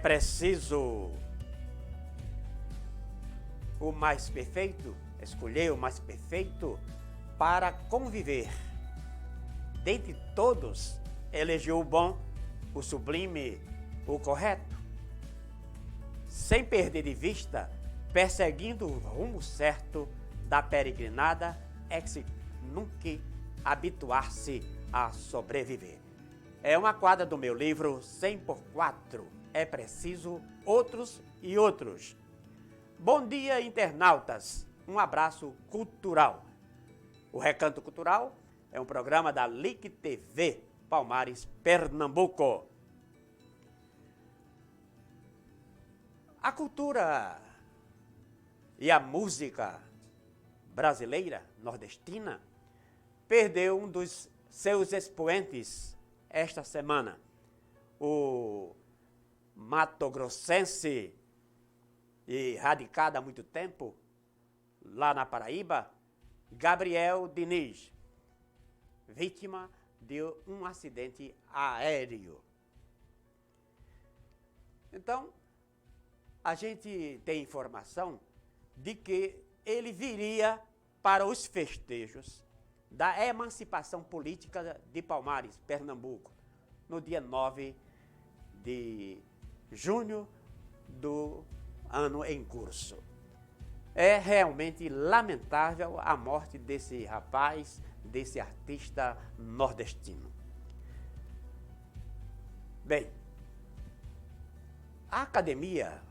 preciso o mais perfeito, escolher o mais perfeito para conviver. Dentre todos, elegeu o bom, o sublime, o correto, sem perder de vista, perseguindo o rumo certo da peregrinada, ex nunc habituar-se a sobreviver. É uma quadra do meu livro 100x4. É preciso outros e outros. Bom dia, internautas. Um abraço cultural. O Recanto Cultural é um programa da LIC TV Palmares, Pernambuco. A cultura e a música brasileira, nordestina, perdeu um dos seus expoentes esta semana. O matogrossense e radicado há muito tempo, lá na Paraíba, Gabriel Diniz, vítima de um acidente aéreo. Então, a gente tem informação de que ele viria para os festejos da emancipação política de Palmares, Pernambuco, no dia 9 de junho do ano em curso. É realmente lamentável a morte desse rapaz, desse artista nordestino. Bem, a Academia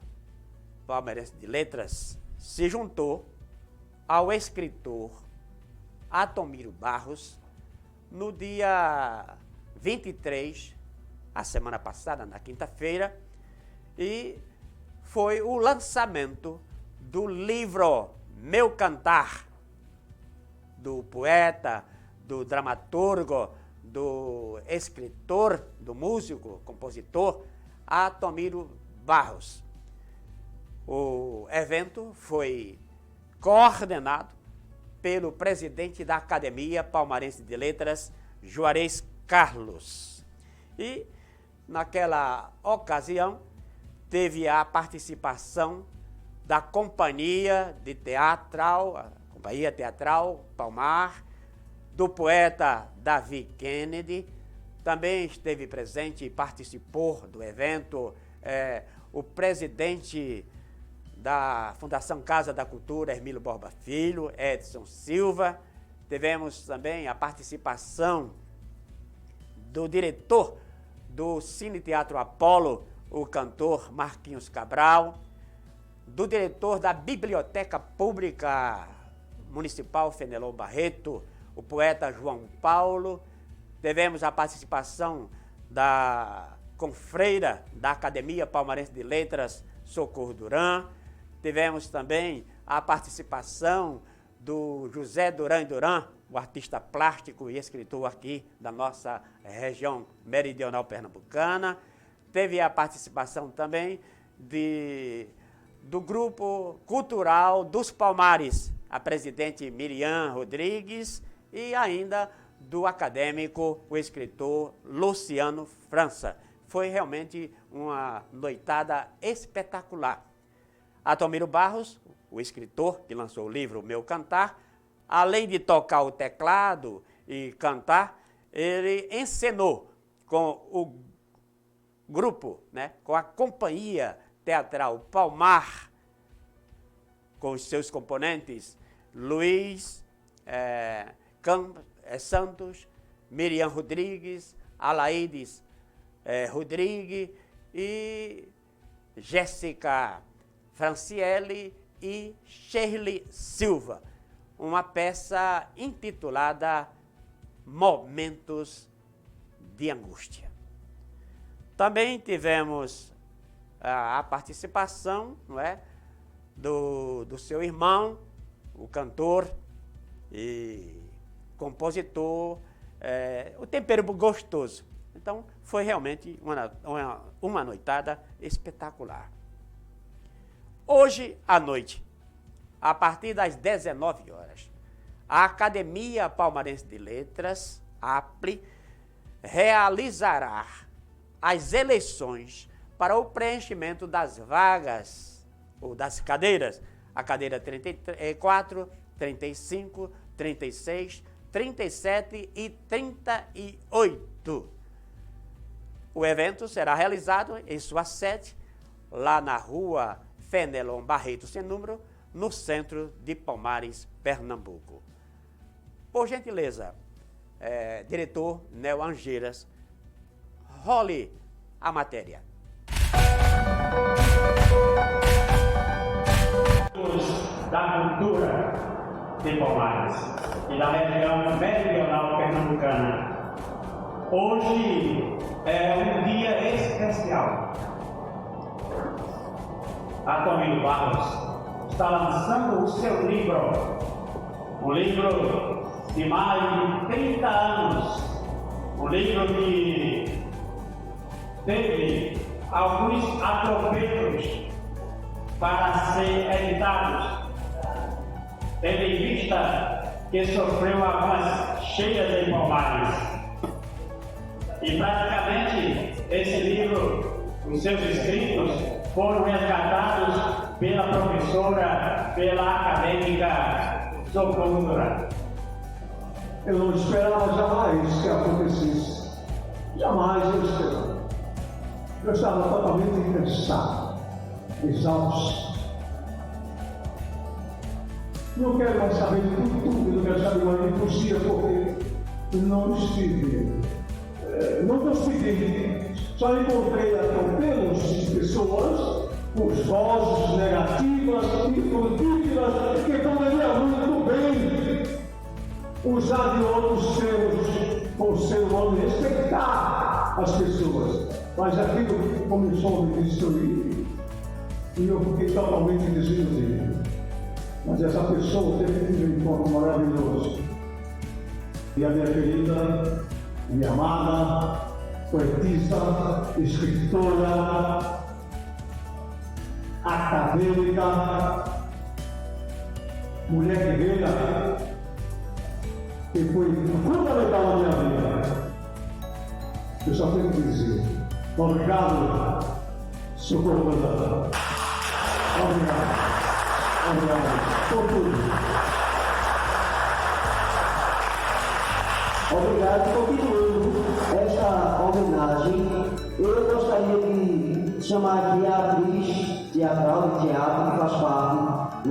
Palmeirense de Letras se juntou ao escritor Atomiro Barros no dia 23, a semana passada, na quinta-feira, e foi o lançamento do livro Meu Cantar, do poeta, do dramaturgo, do escritor, do músico, compositor, Atomiro Barros. O evento foi coordenado pelo presidente da Academia Palmarense de Letras, Juarez Carlos. E, naquela ocasião, teve a participação da Companhia Teatral Palmar, do poeta Davi Kennedy. Também esteve presente e participou do evento o presidente da Fundação Casa da Cultura, Hermílio Borba Filho, Edson Silva. Tivemos também a participação do diretor do Cine Teatro Apolo, o cantor Marquinhos Cabral, do diretor da Biblioteca Pública Municipal Fenelon Barreto, o poeta João Paulo. Tivemos a participação da confreira da Academia Palmarense de Letras, Socorro Duran. Tivemos também a participação do José Duran Duran, o artista plástico e escritor aqui da nossa região meridional pernambucana. Teve a participação também do Grupo Cultural dos Palmares, a presidente Miriam Rodrigues, e ainda do acadêmico, o escritor Luciano França. Foi realmente uma noitada espetacular. Atomiro Barros, o escritor que lançou o livro Meu Cantar, além de tocar o teclado e cantar, ele encenou com o grupo, com a Companhia Teatral Palmar, com os seus componentes Luiz Santos, Miriam Rodrigues, Alaides Rodrigues e Jéssica Franciele e Shirley Silva. Uma peça intitulada Momentos de Angústia. Também tivemos a participação, do seu irmão, o cantor e compositor, o Tempero Gostoso. Então, foi realmente uma noitada espetacular. Hoje à noite, a partir das 19 horas, a Academia Palmarense de Letras, APLE, realizará as eleições para o preenchimento das vagas ou das cadeiras. A cadeira 34, 35, 36, 37 e 38. O evento será realizado em sua sede, lá na rua Fenelon Barreto, sem número, no centro de Palmares, Pernambuco. Por gentileza, diretor Nel Angeiras, role a matéria. Da cultura de Palmares e da região meridional pernambucana. Hoje é um dia especial. Atomino Barros está lançando o seu livro, um livro de mais de 30 anos, um livro que teve alguns atropelos para ser editados, tendo em vista que sofreu algumas cheias em Palmares. E praticamente esse livro, os seus escritos, foram resgatados pela professora, pela acadêmica Socorro Duran. Eu não esperava jamais que acontecesse. Jamais eu esperava. Eu estava totalmente cansado, exausto. Não quero mais saber de tudo, não quero saber mais de poesia, porque não estive. Não consegui. Só encontrei atropelos de pessoas com vozes negativas e frutíferas que poderiam muito bem usar de outros seus, por ser humano, respeitar as pessoas. Mas aquilo começou a me destruir e eu fiquei totalmente desiludido. Mas essa pessoa teve um encontro maravilhoso. E a minha querida, minha amada, poetisa, escritora, acadêmica, mulher guerreira, que foi fundamental na minha vida. Eu só tenho que dizer, obrigado, Socorro Duran. Obrigado. Obrigado por tudo. Obrigado. Continuando esta homenagem, eu gostaria de chamar aqui a atriz teatral de teatro que faz parte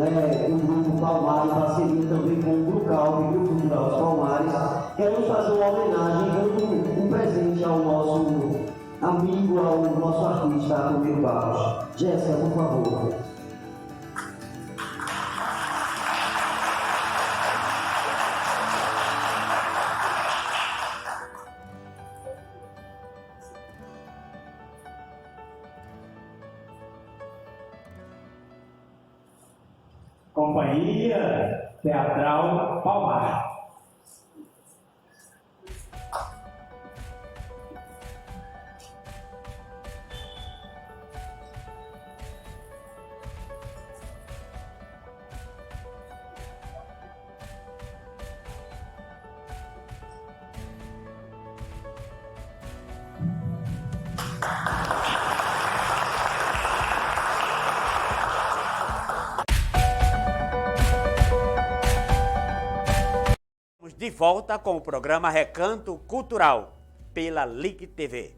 do grupo Palmares, em parceria também com o Grupo Cultural dos Palmares. Queremos fazer uma homenagem, dando um presente ao nosso amigo, ao nosso artista, Atomino Barros. Jéssica, por favor. Companhia Teatral Palmares. De volta com o programa Recanto Cultural, pela LIC TV.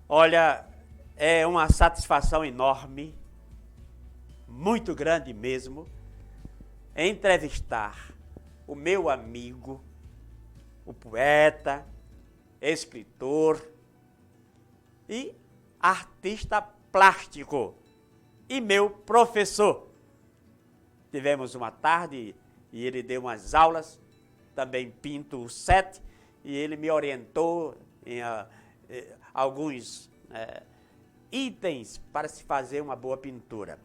Olha, é uma satisfação enorme, muito grande mesmo, entrevistar o meu amigo, o poeta, escritor e artista plástico e meu professor. Tivemos uma tarde e ele deu umas aulas. Também pinto o set e ele me orientou em alguns itens para se fazer uma boa pintura.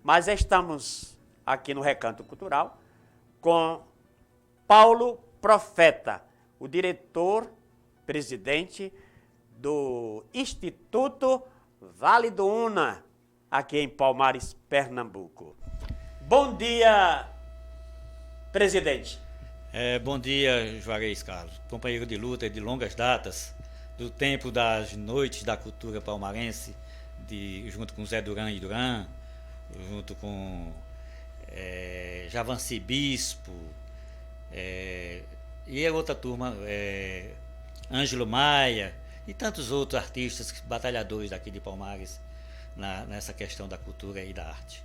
Mas estamos aqui no Recanto Cultural com Paulo Profeta, o diretor, presidente do Instituto Vale do Una, aqui em Palmares, Pernambuco. Bom dia, presidente. Bom dia, Juarez Carlos, companheiro de luta de longas datas, do tempo das noites da cultura palmarense, junto com Zé Duran e Duran, junto com Javanci Bispo, e a outra turma, Ângelo Maia e tantos outros artistas, batalhadores daqui de Palmares, nessa questão da cultura e da arte.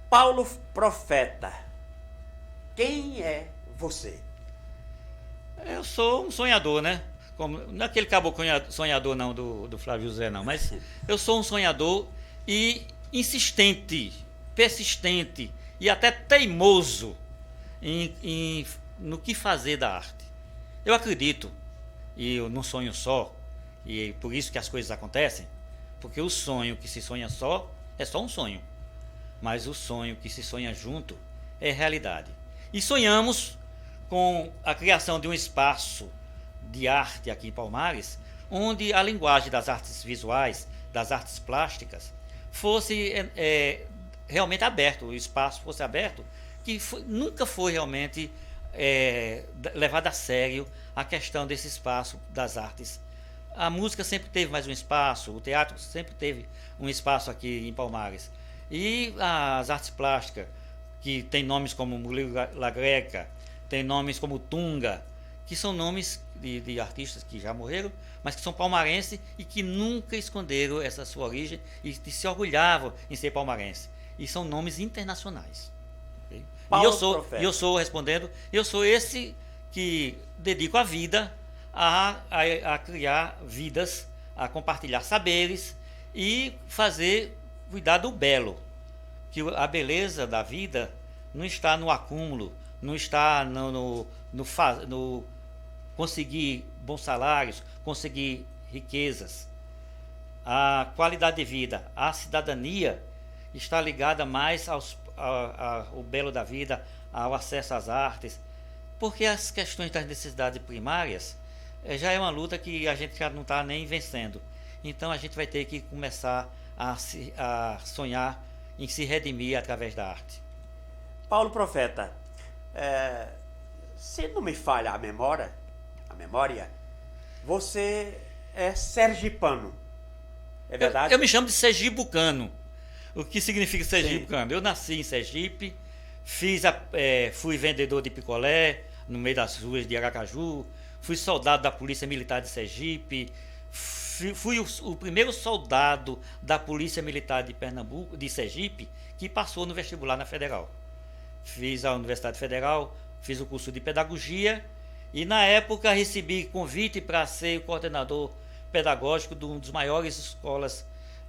Paulo Profeta, quem é você? Eu sou um sonhador, né? Não é aquele caboclo sonhador não, do Flávio José não, mas eu sou um sonhador e insistente, persistente e até teimoso no que fazer da arte. Eu acredito, e eu não sonho só, e por isso que as coisas acontecem, porque o sonho que se sonha só é só um sonho, mas o sonho que se sonha junto é realidade. E sonhamos com a criação de um espaço de arte aqui em Palmares, onde a linguagem das artes visuais, das artes plásticas, fosse realmente aberto, o espaço fosse aberto, que nunca foi realmente levado a sério a questão desse espaço das artes. A música sempre teve mais um espaço, o teatro sempre teve um espaço aqui em Palmares. E as artes plásticas, que tem nomes como Murilo La Greca, tem nomes como Tunga, que são nomes de artistas que já morreram, mas que são palmarenses e que nunca esconderam essa sua origem e se orgulhavam em ser palmarense. E são nomes internacionais. Okay? E eu sou, respondendo, eu sou esse que dedico a vida a criar vidas, a compartilhar saberes e cuidar do belo. Que a beleza da vida não está no acúmulo, não está no conseguir bons salários, conseguir riquezas. A qualidade de vida, a cidadania está ligada mais ao belo da vida, ao acesso às artes, porque as questões das necessidades primárias já é uma luta que a gente já não está nem vencendo. Então a gente vai ter que começar a sonhar em se redimir através da arte. Paulo Profeta, se não me falha a memória, você é sergipano, é verdade? Eu me chamo de sergibucano. O que significa sergibucano? Eu nasci em Sergipe, fui vendedor de picolé no meio das ruas de Aracaju, fui soldado da Polícia Militar de Sergipe, fui o primeiro soldado da Polícia Militar de Pernambuco, de Sergipe, que passou no vestibular na Federal. Fiz a Universidade Federal, fiz o curso de Pedagogia e na época recebi convite para ser o coordenador pedagógico de uma das maiores escolas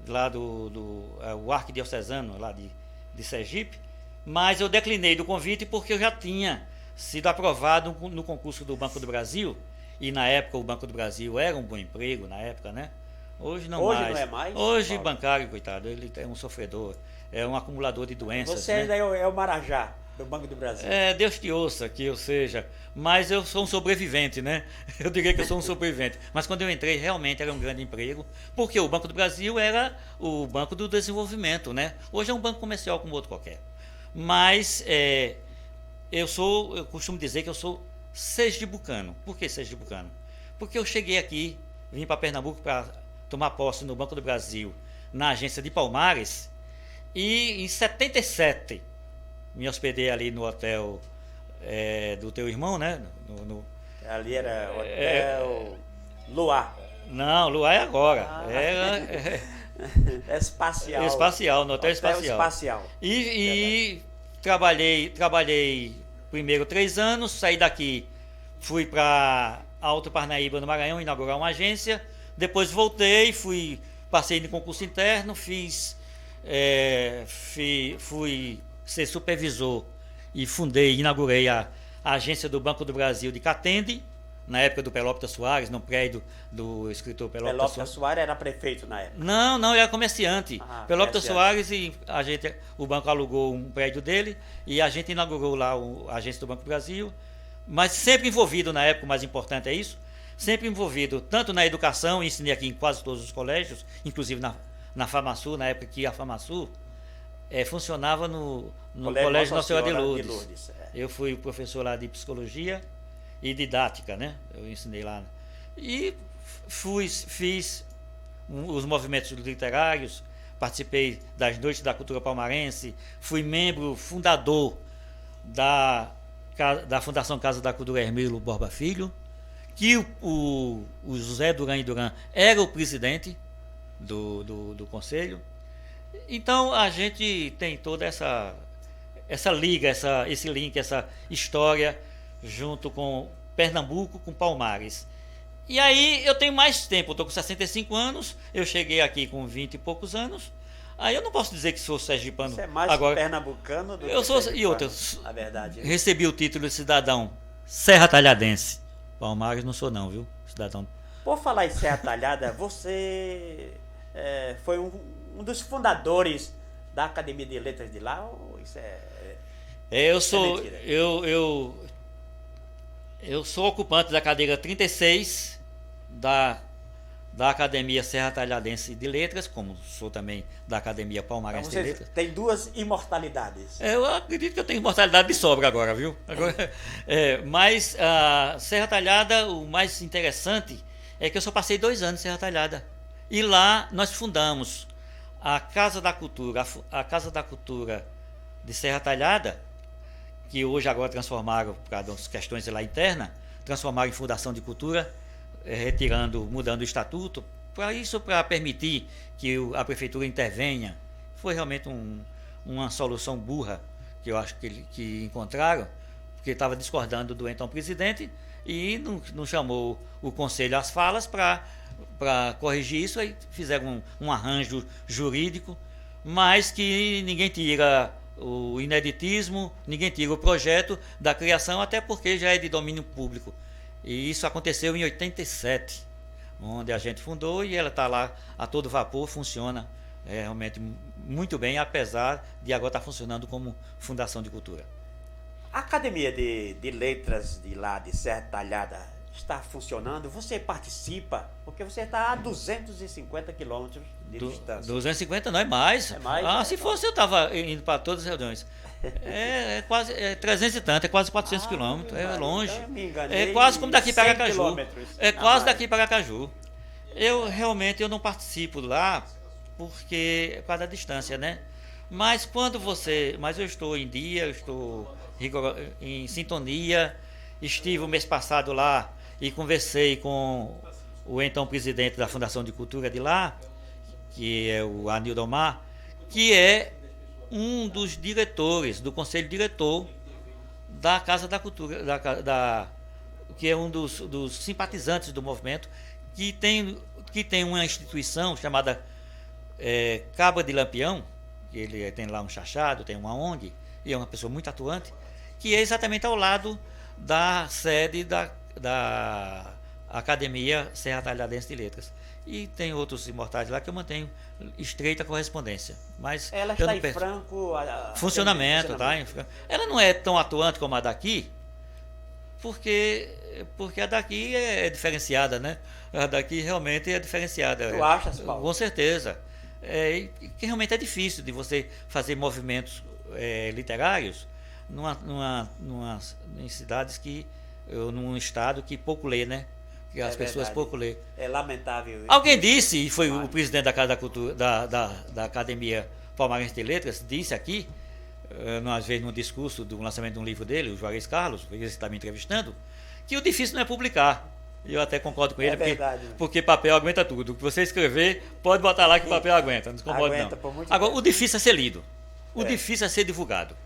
lá o Arquidiocesano lá de Sergipe, mas eu declinei do convite porque eu já tinha sido aprovado no concurso do Banco do Brasil, e na época o Banco do Brasil era um bom emprego, na época, né? Hoje não é mais. Hoje Paulo, bancário, coitado, ele é um sofredor, é um acumulador de doenças. Você ainda é o Marajá do Banco do Brasil. Deus te ouça que eu seja, mas eu sou um sobrevivente, né? Eu diria que eu sou um sobrevivente. Mas quando eu entrei, realmente era um grande emprego, porque o Banco do Brasil era o Banco do Desenvolvimento, né? Hoje é um banco comercial como outro qualquer. Mas eu costumo dizer que eu sou sergibucano. Por que sergibucano? Porque eu cheguei aqui, vim para Pernambuco para tomar posse no Banco do Brasil, na agência de Palmares, e em 77 me hospedei ali no hotel do teu irmão, né? Ali era hotel Luar. Não, Luar é agora. Espacial. Espacial, no hotel espacial. E trabalhei primeiro 3 anos, saí daqui, fui para Alto Parnaíba, no Maranhão, inaugurar uma agência. Depois voltei, passei no concurso interno, fui ser supervisor e inaugurei a agência do Banco do Brasil de Catende, na época do Pelópita Soares, no prédio do escritor Pelópita Soares era prefeito na época? Não, era comerciante. Pelópita Soares, e o banco alugou um prédio dele e a gente inaugurou lá a agência do Banco do Brasil, mas sempre envolvido, na época o mais importante é isso, sempre envolvido tanto na educação, ensinei aqui em quase todos os colégios, inclusive na FAMASU, na época que a FAMASU funcionava no Colégio Nossa Senhora de Lourdes. Eu fui professor lá de psicologia e didática, né? Eu ensinei lá. E fiz os movimentos literários, participei das Noites da Cultura Palmarense, fui membro fundador da Fundação Casa da Cultura Hermílio Borba Filho, que o José Duran e Duran era o presidente do conselho. Então a gente tem toda essa liga, esse link, essa história junto com Pernambuco, com Palmares. E aí eu tenho mais tempo, eu estou com 65 anos, eu cheguei aqui com 20 e poucos anos. Aí eu não posso dizer que sou sergipano. Você é mais agora, pernambucano do eu que sou sergipano, e outra. na verdade. Recebi o título de cidadão Serra Talhadense. Palmares não sou não, viu? Cidadão. Por falar em Serra Talhada, você foi um dos fundadores da Academia de Letras de lá? Ou isso Eu sou mentira? eu sou ocupante da cadeira 36 da Academia Serra Talhadense de Letras, como sou também da Academia Palmarense Então, de você Letras. tem duas imortalidades. Eu acredito que eu tenho mortalidade de sobra agora, viu? Mas a Serra Talhada, o mais interessante é que eu só passei 2 anos em Serra Talhada. E lá nós fundamos a Casa da Cultura, a Casa da Cultura de Serra Talhada, que hoje agora transformaram, por causa das questões lá internas, transformaram em Fundação de Cultura, mudando o estatuto, para permitir que a prefeitura intervenha. Foi realmente uma solução burra que eu acho que encontraram, porque estava discordando do então presidente e não chamou o conselho às falas para corrigir isso. Aí fizeram um arranjo jurídico, mas que ninguém tira o ineditismo, ninguém tira o projeto da criação, até porque já é de domínio público. E isso aconteceu em 87, onde a gente fundou, e ela está lá a todo vapor, funciona realmente muito bem, apesar de agora estar funcionando como Fundação de Cultura. A Academia de Letras de lá, de Serra Talhada, está funcionando? Você participa? Porque você está a 250 quilômetros de distância. 250 não é mais. É mais? Se fosse eu estava indo para todas as reuniões. Quase 300 e tanto, é quase 400 quilômetros, é longe. Então eu me enganei, É quase como daqui para 100 Aracaju. quilômetros É a quase mais. daqui para Aracaju. Eu realmente não participo lá porque é por causa da distância, né? Mas eu estou em dia, eu estou em sintonia. Estive o mês passado lá e conversei com o então presidente da Fundação de Cultura de lá, que é o Anildo Omar, que é um dos diretores, do conselho diretor da Casa da Cultura, que é um dos simpatizantes do movimento, que tem uma instituição chamada Cabra de Lampião, que ele tem lá um chachado, tem uma ONG, e é uma pessoa muito atuante, que é exatamente ao lado da sede da Academia Serra Talhadense de Letras. E tem outros imortais lá que eu mantenho estreita correspondência. Mas Ela está em franco funcionamento, tá? Ela não é tão atuante como a daqui, porque a daqui é diferenciada, né? A daqui realmente é diferenciada. Tu achas, Paulo? Com certeza. Que realmente é difícil de você fazer movimentos literários em cidades num estado que pouco lê, né? Que as pessoas verdade. pouco lê. É lamentável. Alguém disse, e foi o presidente da Casa da Cultura, da Academia Palmarense de Letras, disse aqui, às vezes no discurso do lançamento de um livro dele, o Juarez Carlos, ele está me entrevistando, que o difícil não é publicar. E eu até concordo com ele, porque papel aguenta tudo. O que você escrever, pode botar lá que o papel aguenta. Não se incomoda, Aguenta não. por muito Agora, tempo. o difícil é ser lido. O difícil é ser divulgado.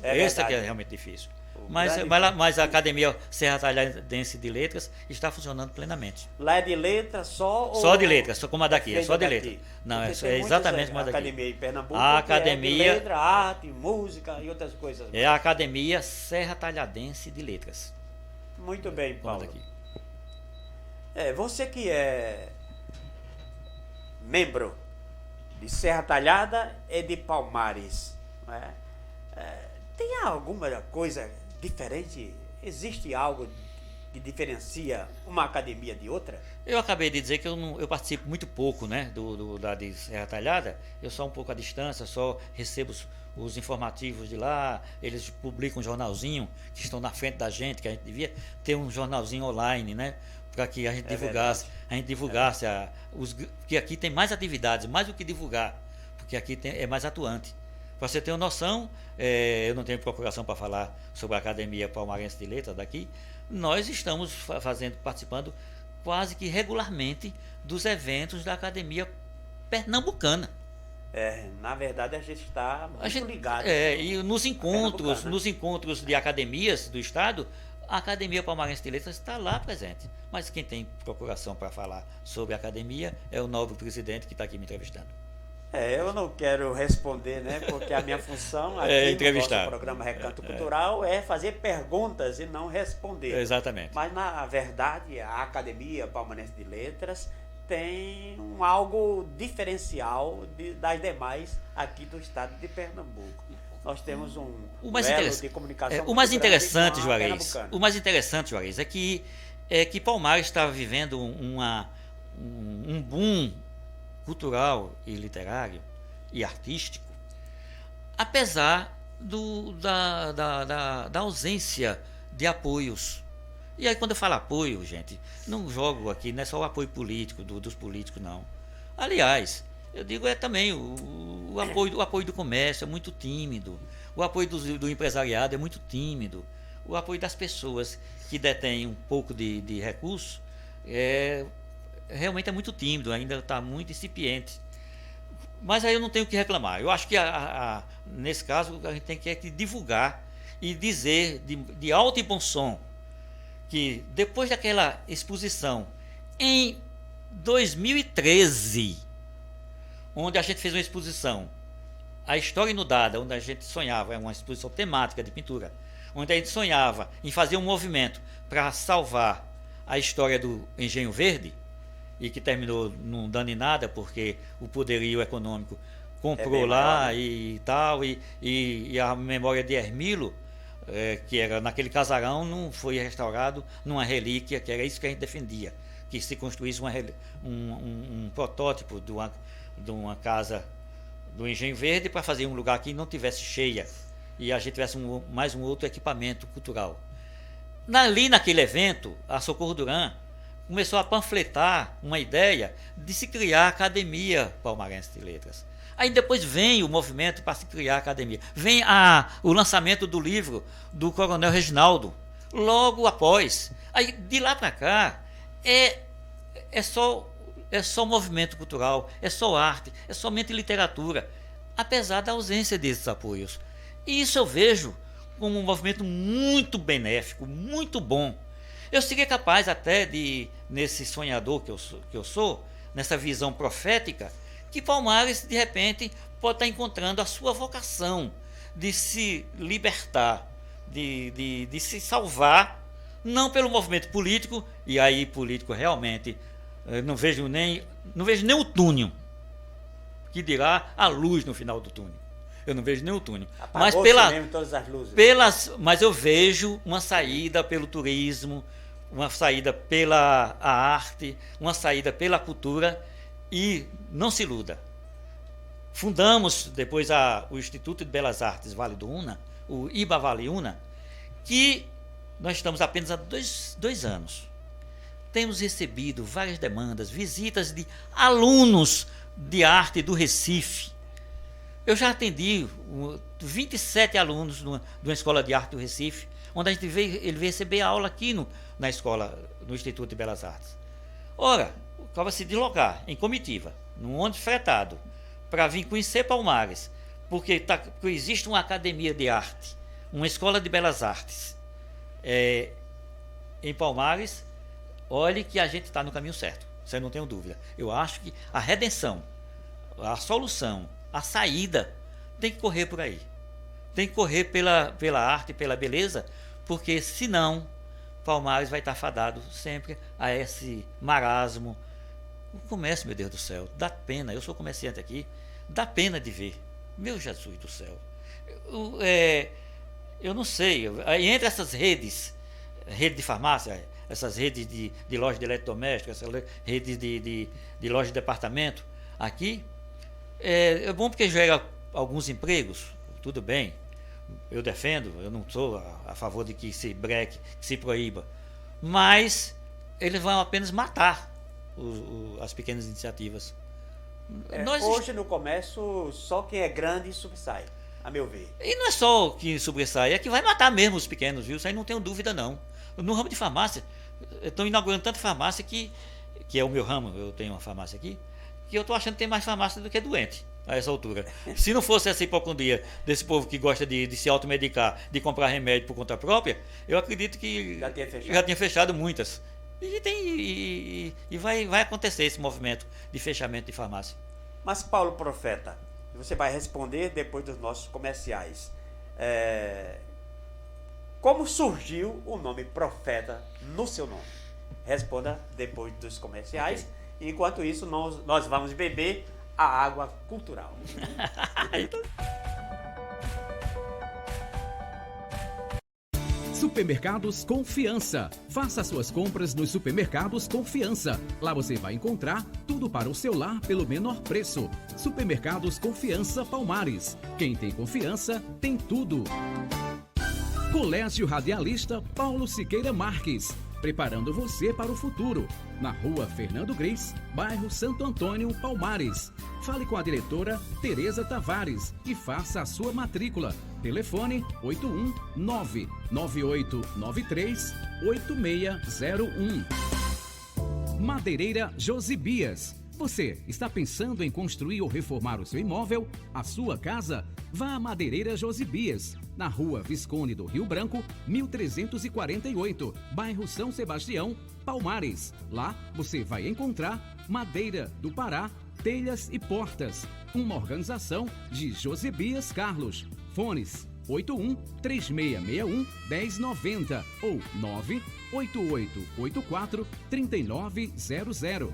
Esse é que é realmente difícil. Mas a Academia Serra Talhadense de Letras está funcionando plenamente. Lá é de letras só? Só de letras, só como a daqui, é só de daqui? letras. Não, Porque é tem exatamente como a muitas daqui. academia em Pernambuco, A que é de academia letra, arte, música e outras coisas. é a Academia Serra Talhadense de Letras. Muito bem, Como a Paulo. daqui. Você que é membro de Serra Talhada e de Palmares, não é? Tem alguma coisa diferente? Existe algo que diferencia uma academia de outra? Eu acabei de dizer que eu participo muito pouco, né, da de Serra Talhada. Eu só um pouco à distância, só recebo os informativos de lá. Eles publicam um jornalzinho que estão na frente da gente, que a gente devia ter um jornalzinho online, né, para que a gente divulgasse, que aqui tem mais atividades, mais do que divulgar, porque aqui é mais atuante. Para você ter uma noção, eu não tenho procuração para falar sobre a Academia Palmarense de Letras daqui, nós estamos participando quase que regularmente dos eventos da Academia Pernambucana. Na verdade a gente está muito ligado. E nos encontros de academias do Estado, a Academia Palmarense de Letras está lá presente. Mas quem tem procuração para falar sobre a academia é o novo presidente que está aqui me entrevistando. Eu não quero responder, né? Porque a minha função aqui no nosso programa Recanto Cultural é fazer perguntas e não responder. Exatamente. Mas, na verdade, a Academia Palmarense de Letras tem algo diferencial das demais aqui do estado de Pernambuco. Nós temos um elo de comunicação o mais interessante, Juarez, é que Palmares está vivendo um boom cultural e literário e artístico, apesar da ausência de apoios. E aí, quando eu falo apoio, gente, não jogo aqui, não é só o apoio político dos políticos, não. Aliás, eu digo também o apoio do comércio é muito tímido, o apoio do empresariado é muito tímido, o apoio das pessoas que detêm um pouco de recursos realmente é muito tímido, ainda está muito incipiente. Mas aí eu não tenho o que reclamar. Eu acho que nesse caso a gente tem que divulgar e dizer de alto e bom som que depois daquela exposição em 2013, onde a gente fez uma exposição, a História Inundada, onde a gente sonhava, é uma exposição temática de pintura, onde a gente sonhava em fazer um movimento para salvar a história do Engenho Verde, e que terminou não dando em nada, porque o poderio econômico comprou lá e tal, e a memória de Hermilo, que era naquele casarão, não foi restaurado numa relíquia, que era isso que a gente defendia, que se construísse um protótipo de uma casa do Engenho Verde para fazer um lugar que não tivesse cheia e a gente tivesse mais um outro equipamento cultural. Naquele evento, a Socorro Duran começou a panfletar uma ideia de se criar a Academia Palmarense de Letras. Aí depois vem o movimento para se criar a academia. Vem o lançamento do livro do Coronel Reginaldo, logo após. Aí de lá para cá é só movimento cultural, é só arte, é somente literatura, apesar da ausência desses apoios. E isso eu vejo como um movimento muito benéfico, muito bom. Eu seria capaz até de, nesse sonhador que eu sou, nessa visão profética, que Palmares, de repente, pode estar encontrando a sua vocação de se libertar, de se salvar, não pelo movimento político, e aí político realmente, não vejo nem o túnel, que dirá a luz no final do túnel. Eu não vejo nem o túnel. Mas todas as luzes. Mas eu vejo uma saída pelo turismo, uma saída pela arte, uma saída pela cultura, e não se iluda. Fundamos depois o Instituto de Belas Artes Vale do Una, o IBA Vale Una, que nós estamos apenas há dois anos. Temos recebido várias demandas, visitas de alunos de arte do Recife. Eu já atendi 27 alunos de uma escola de arte do Recife, onde ele veio receber aula aqui na escola, no Instituto de Belas Artes. Ora, acaba se deslocar em comitiva, num ônibus fretado, para vir conhecer Palmares, porque existe uma academia de arte, uma escola de belas artes em Palmares. Olhe que a gente está no caminho certo, você não tem dúvida. Eu acho que a redenção, a solução, a saída tem que correr por aí. Tem que correr pela arte, pela beleza, porque senão Palmares vai estar fadado sempre a esse marasmo. O comércio, meu Deus do céu, dá pena. Eu sou comerciante aqui, dá pena de ver. Meu Jesus do céu. Eu não sei, entre essas rede de farmácia, essas redes de lojas de eletrodomésticos, essas redes de lojas de departamento, aqui, é bom porque gera alguns empregos, tudo bem, eu defendo, eu não sou a favor de que se breque, que se proíba, mas eles vão apenas matar as pequenas iniciativas. Hoje no comércio, só quem é grande sobressai, a meu ver. E não é só que sobressai, é que vai matar mesmo os pequenos, viu? Isso aí não tenho dúvida, não. No ramo de farmácia, estão inaugurando tanta farmácia que é o meu ramo, eu tenho uma farmácia aqui, que eu estou achando que tem mais farmácia do que doente a essa altura. Se não fosse essa hipocondria desse povo que gosta de se automedicar, de comprar remédio por conta própria, eu acredito que já tinha fechado muitas. E vai acontecer esse movimento de fechamento de farmácia. Mas Paulo Profeta, você vai responder depois dos nossos comerciais. Como surgiu o nome Profeta no seu nome? Responda depois dos comerciais. Okay. Enquanto isso, nós vamos beber a água cultural. Supermercados Confiança. Faça suas compras nos Supermercados Confiança. Lá você vai encontrar tudo para o seu lar pelo menor preço. Supermercados Confiança Palmares. Quem tem confiança, tem tudo. Colégio Radialista Paulo Siqueira Marques. Preparando você para o futuro. Na Rua Fernando Gris, bairro Santo Antônio, Palmares. Fale com a diretora Tereza Tavares e faça a sua matrícula. Telefone 819-9893-8601. Madeireira Josibias. Você está pensando em construir ou reformar o seu imóvel, a sua casa? Vá à Madeireira Josibias, na Rua Visconde do Rio Branco, 1348, bairro São Sebastião, Palmares. Lá você vai encontrar madeira do Pará, telhas e portas. Uma organização de Josibias Carlos. Fones 81-3661-1090 ou 98884-3900.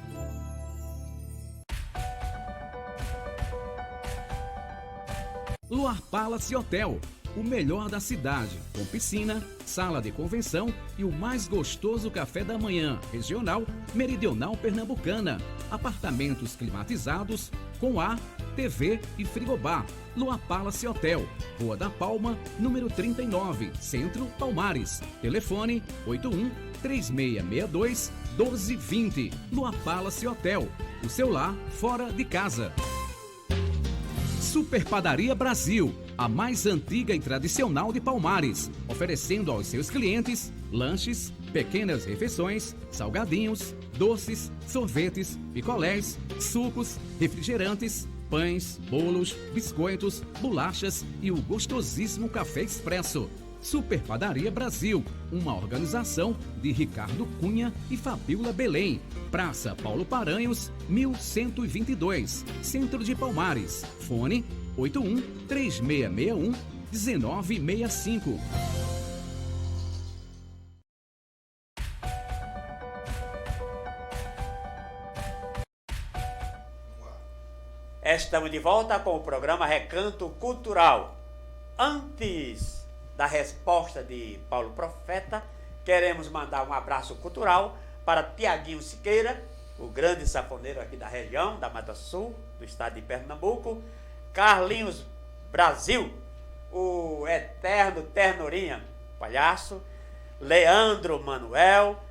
Luar Palace Hotel, o melhor da cidade, com piscina, sala de convenção e o mais gostoso café da manhã regional meridional pernambucana. Apartamentos climatizados com ar, TV e frigobar. Luar Palace Hotel, Rua da Palma, número 39, Centro, Palmares. Telefone 81-3662-1220. Luar Palace Hotel, o seu lar fora de casa. Super Padaria Brasil, a mais antiga e tradicional de Palmares, oferecendo aos seus clientes lanches, pequenas refeições, salgadinhos, doces, sorvetes, picolés, sucos, refrigerantes, pães, bolos, biscoitos, bolachas e o gostosíssimo café expresso. Super Padaria Brasil, uma organização de Ricardo Cunha e Fabíola Belém. Praça Paulo Paranhos, 1122, Centro de Palmares. Fone 81-3661-1965. Estamos de volta com o programa Recanto Cultural. Antes da resposta de Paulo Profeta, queremos mandar um abraço cultural para Tiaguinho Siqueira, o grande safoneiro aqui da região, da Mata Sul, do estado de Pernambuco, Carlinhos Brasil, o eterno ternurinha, palhaço, Leandro Manuel,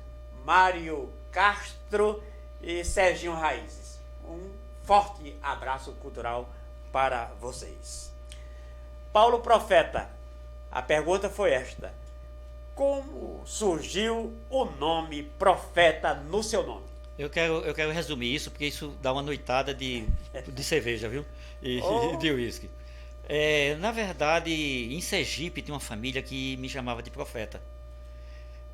Mário Castro e Serginho Raízes. Um forte abraço cultural para vocês. Paulo Profeta, a pergunta foi esta: como surgiu o nome Profeta no seu nome? Eu quero resumir isso, porque isso dá uma noitada de cerveja, viu? E de uísque. Na verdade, em Sergipe tem uma família que me chamava de Profeta.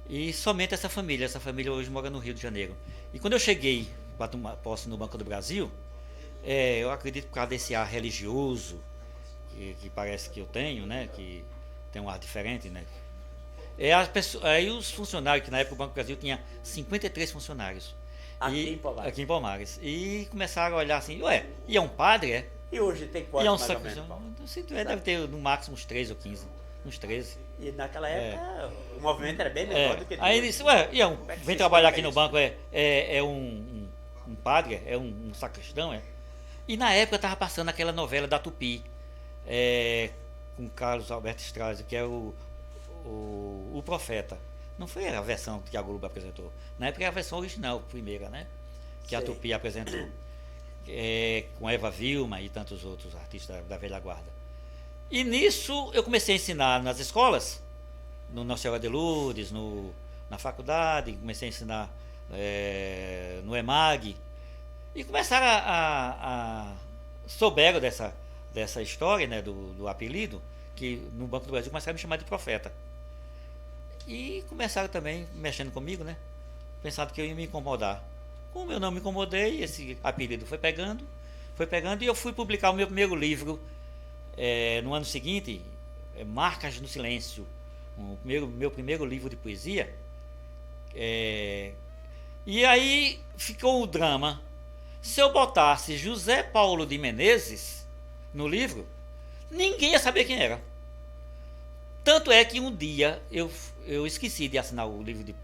E somente essa família hoje mora no Rio de Janeiro. E quando eu cheguei para tomar posse no Banco do Brasil, eu acredito por causa desse ar religioso que parece que eu tenho, né? Que tem um ar diferente, né? Aí os funcionários, que na época o Banco do Brasil tinha 53 funcionários. Aqui em Palmares. E começaram a olhar assim, e é um padre, E hoje tem quantos mais ou menos? Deve ter no máximo uns 13 ou 15, uns 13. E naquela época o movimento era bem menor do que hoje. Aí ele disse, vem trabalhar aqui no banco, é um padre, é um sacristão, E na época estava passando aquela novela da Tupi, com Carlos Alberto Strazi, que é o Profeta. Não foi a versão que a Globo apresentou. Na época era a versão original, primeira, né? Que a Sei. Tupi apresentou. Com Eva Vilma e tantos outros artistas da velha guarda. E nisso eu comecei a ensinar nas escolas, no Nossa Senhora de Lourdes, na faculdade, comecei a ensinar no EMAG. E começaram souberam dessa história, né, do apelido, que no Banco do Brasil começaram a me chamar de profeta. E começaram também mexendo comigo, né? Pensando que eu ia me incomodar. Como eu não me incomodei, esse apelido foi pegando, e eu fui publicar o meu primeiro livro no ano seguinte, Marcas no Silêncio, meu primeiro livro de poesia. E aí ficou o drama. Se eu botasse José Paulo de Menezes no livro, ninguém ia saber quem era. Tanto é que um dia eu esqueci de assinar o livro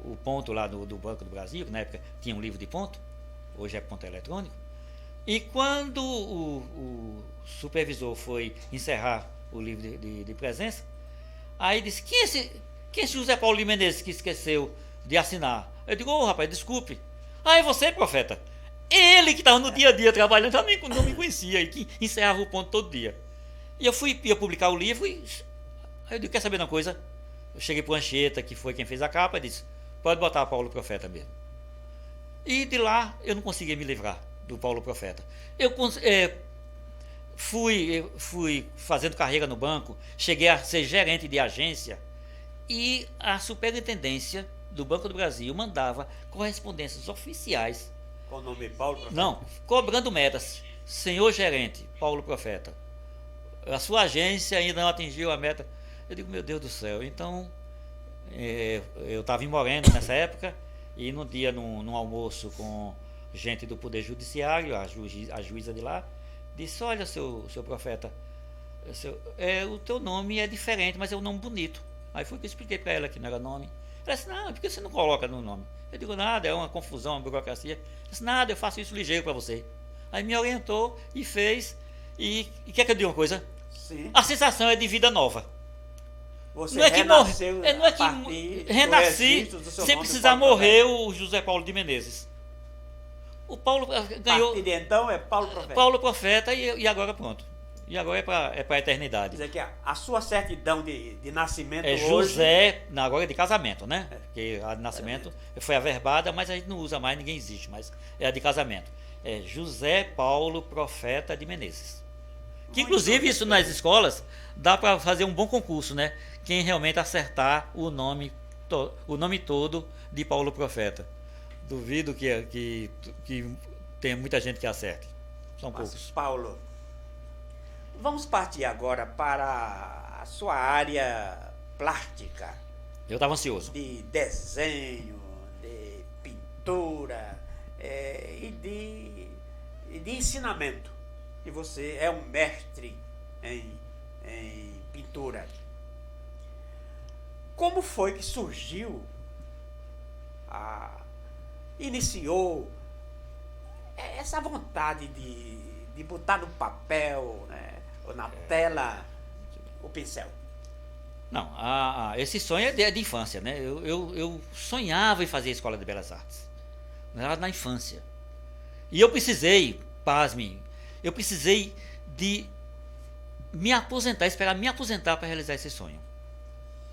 o ponto lá do Banco do Brasil, que na época tinha um livro de ponto, hoje é ponto eletrônico. E quando o supervisor foi encerrar o livro de presença, aí disse: quem é esse José Paulo de Menezes que esqueceu de assinar? Eu digo: ô rapaz, desculpe. É você, profeta? Ele que estava no dia a dia trabalhando, não me conhecia, e que encerrava o ponto todo dia. E eu ia publicar o livro e aí eu digo: quer saber de uma coisa? Eu cheguei para o Anchieta, que foi quem fez a capa, e disse: pode botar Paulo Profeta mesmo. E de lá eu não conseguia me livrar do Paulo Profeta. Eu fui fazendo carreira no banco, cheguei a ser gerente de agência, e a superintendência do Banco do Brasil mandava correspondências oficiais. Com o nome Paulo Profeta? Não, cobrando metas. Senhor gerente, Paulo Profeta, a sua agência ainda não atingiu a meta. Eu digo: meu Deus do céu. Então, eu estava em Moreno nessa época, e num dia, num almoço com gente do Poder Judiciário, a juíza de lá, disse: olha, seu profeta, o teu nome é diferente, mas é um nome bonito. Aí foi que eu expliquei para ela que não era nome. Ela disse: não, por que você não coloca no nome? Eu digo: nada, é uma confusão, uma burocracia. Ela disse: nada, eu faço isso ligeiro para você. Aí me orientou e fez. E quer que eu diga uma coisa? Sim. A sensação é de vida nova. Você Não é que renasceu não é a que partir do renasci registro do seu sem nome, precisar Paulo morrer Profeta. o José Paulo de Menezes. O Paulo A ganhou partir de então é Paulo Profeta. Paulo Profeta e agora pronto. E agora é para a eternidade. Quer dizer que a sua certidão de nascimento É hoje... José, agora é de casamento, né? Porque a de nascimento foi averbada, mas a gente não usa mais, ninguém existe, mas é a de casamento. É José Paulo Profeta de Menezes. Que inclusive isso nas escolas dá para fazer um bom concurso, né? Quem realmente acertar o nome todo de Paulo Profeta. Duvido que tenha muita gente que acerte. São Mas, poucos. Paulo, vamos partir agora para a sua área plástica, Eu estava ansioso. de desenho, de pintura e de ensinamento. E você é um mestre em pintura. Como foi que surgiu, iniciou essa vontade de botar no papel, né, ou na tela, o pincel? Não, esse sonho é de infância, né? Eu sonhava em fazer a Escola de Belas Artes. Era na infância. E eu precisei, pasmem, de me aposentar, esperar me aposentar para realizar esse sonho.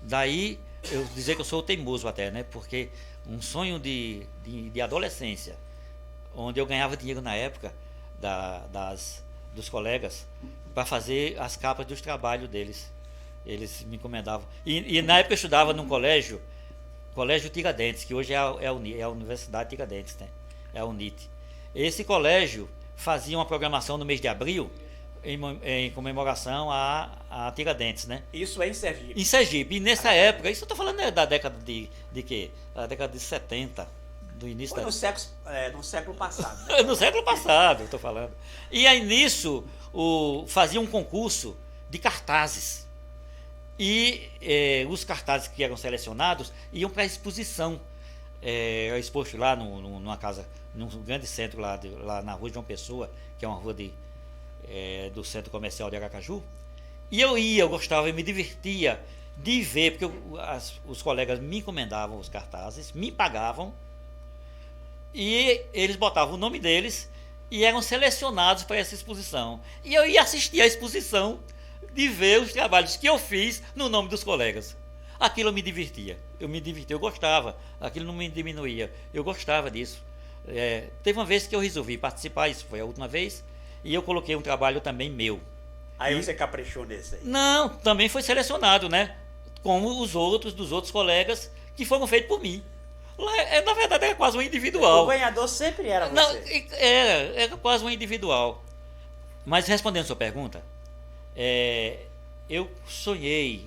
Daí eu dizer que eu sou teimoso até, né? Porque um sonho de adolescência, onde eu ganhava dinheiro na época dos colegas para fazer as capas dos trabalhos deles. Eles me encomendavam. E na época eu estudava num colégio Tiradentes, que hoje é a Universidade Tiradentes, né? É a UNIT. Esse colégio fazia uma programação no mês de abril em comemoração a Tiradentes, né? Isso é em Sergipe. Em Sergipe. E nessa época, isso eu estou falando da década de quê? Da década de 70, do início Foi da... no século passado. Né? No século passado, eu estou falando. E aí nisso, fazia um concurso de cartazes. E os cartazes que eram selecionados iam para a exposição. Exposto lá numa casa, num grande centro lá na rua João Pessoa, que é uma rua do centro comercial de Aracaju. E eu gostava, eu me divertia de ver, porque os colegas me encomendavam os cartazes, me pagavam, e eles botavam o nome deles e eram selecionados para essa exposição. E eu ia assistir a exposição de ver os trabalhos que eu fiz no nome dos colegas. Aquilo me divertia, eu gostava, aquilo não me diminuía, eu gostava disso. Teve uma vez que eu resolvi participar, isso foi a última vez, e eu coloquei um trabalho também meu. Aí você caprichou nesse aí? Não, também foi selecionado, né? Como os outros, dos outros colegas, que foram feitos por mim. Lá, na verdade, era quase um individual. O ganhador sempre era você. Não, era quase um individual. Mas respondendo a sua pergunta, eu sonhei